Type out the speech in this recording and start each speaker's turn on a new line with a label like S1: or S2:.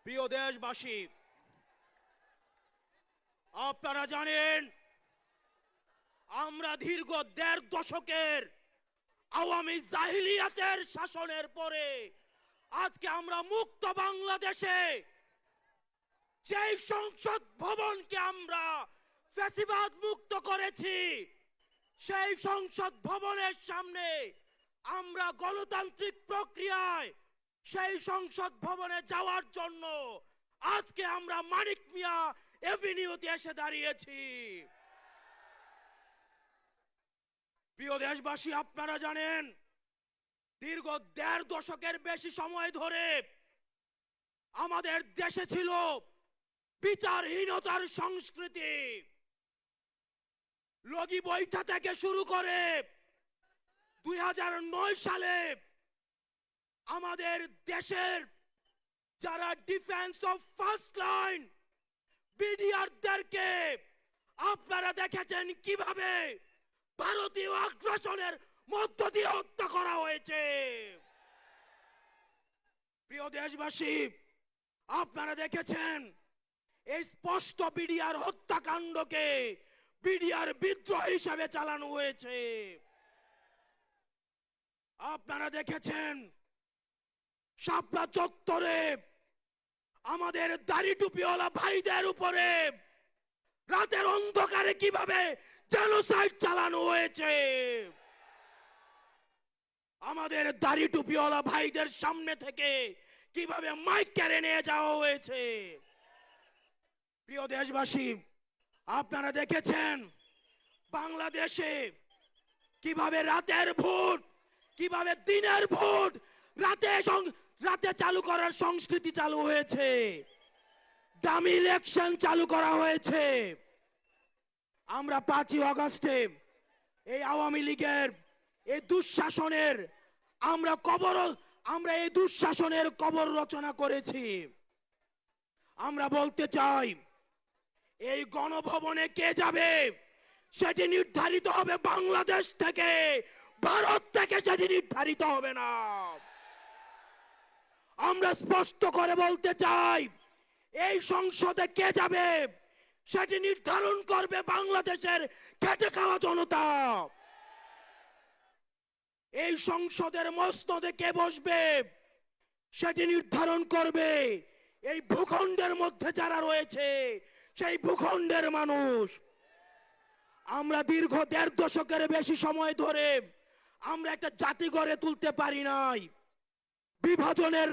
S1: প্রিয় দেশবাসী, আপনারা জানেন আমরা দীর্ঘ ১.৫ দশকের আওয়ামী জাহিলিয়াতের শাসনের পরে আজকে আমরা মুক্ত বাংলাদেশে যেই সংসদ ভবনকে আমরা ফ্যাসিবাদ মুক্ত করেছি, সেই সংসদ ভবনের সামনে আমরা গণতান্ত্রিক প্রক্রিয়ায় সেই সংসদ ভবনে যাওয়ার জন্য আজকে আমরা মানিক মিয়া এভিনিউতে এসে দাঁড়িয়েছি। প্রিয় দেশবাসী, আপনারা জানেন দীর্ঘ ১.৫ দশকের বেশি সময় ধরে আমাদের দেশে ছিল বিচারহীনতার সংস্কৃতি। লগি বৈঠা থেকে শুরু করে ২০০৯ সালে আমাদের দেশের যারা ডিফেন্স অফ ফার্স্ট লাইন বিডিআরদেরকে আপনারা দেখেছেন কিভাবে ভারতীয় আগ্রাসনের মধ্য দিয়ে হত্যা করা হয়েছে। প্রিয় দেশবাসী, আপনারা দেখেছেন এই স্পষ্ট বিডিআর হত্যাকাণ্ডকে বিডিআর বিদ্রোহ হিসাবে চালানো হয়েছে। আপনারা দেখেছেন শাপলা চত্বরে আমাদের দাড়ি টুপিওয়ালা ভাইদের উপরে রাতের অন্ধকারে কিভাবে জেনোসাইড চালানো হয়েছে। আমাদের দাড়ি টুপিওয়ালা ভাইদের সামনে থেকে কিভাবে মাইক কেড়ে নিয়ে যাওয়া হয়েছে। প্রিয় দেশবাসী, আপনারা দেখেছেন বাংলাদেশে কিভাবে রাতের ভোট, কিভাবে দিনের ভোট রাতে চালু করার সংস্কৃতি চালু হয়েছে, ডামি ইলেকশন চালু করা হয়েছে। আমরা ৫ই আগস্টে এই আওয়ামী লীগের এই দুঃশাসনের আমরা এই দুঃশাসনের কবর রচনা করেছি। আমরা বলতে চাই, এই গণভবনে কে যাবে সেটি নির্ধারিত হবে বাংলাদেশ থেকে, ভারত থেকে সেটি নির্ধারিত হবে না। আমরা স্পষ্ট করে বলতে চাই, এই সংসদে কে যাবে সেটি নির্ধারণ করবে বাংলাদেশের খেটে খাওয়া জনতা। এই সংসদের মসনদে কে বসবে সেটি নির্ধারণ করবে এই ভূখণ্ডের মধ্যে যারা রয়েছে সেই ভূখণ্ডের মানুষ। আমরা দীর্ঘ ১.৫ দশকের বেশি সময় ধরে আমরা একটা জাতি গড়ে তুলতে পারি নাই। বিভাজনের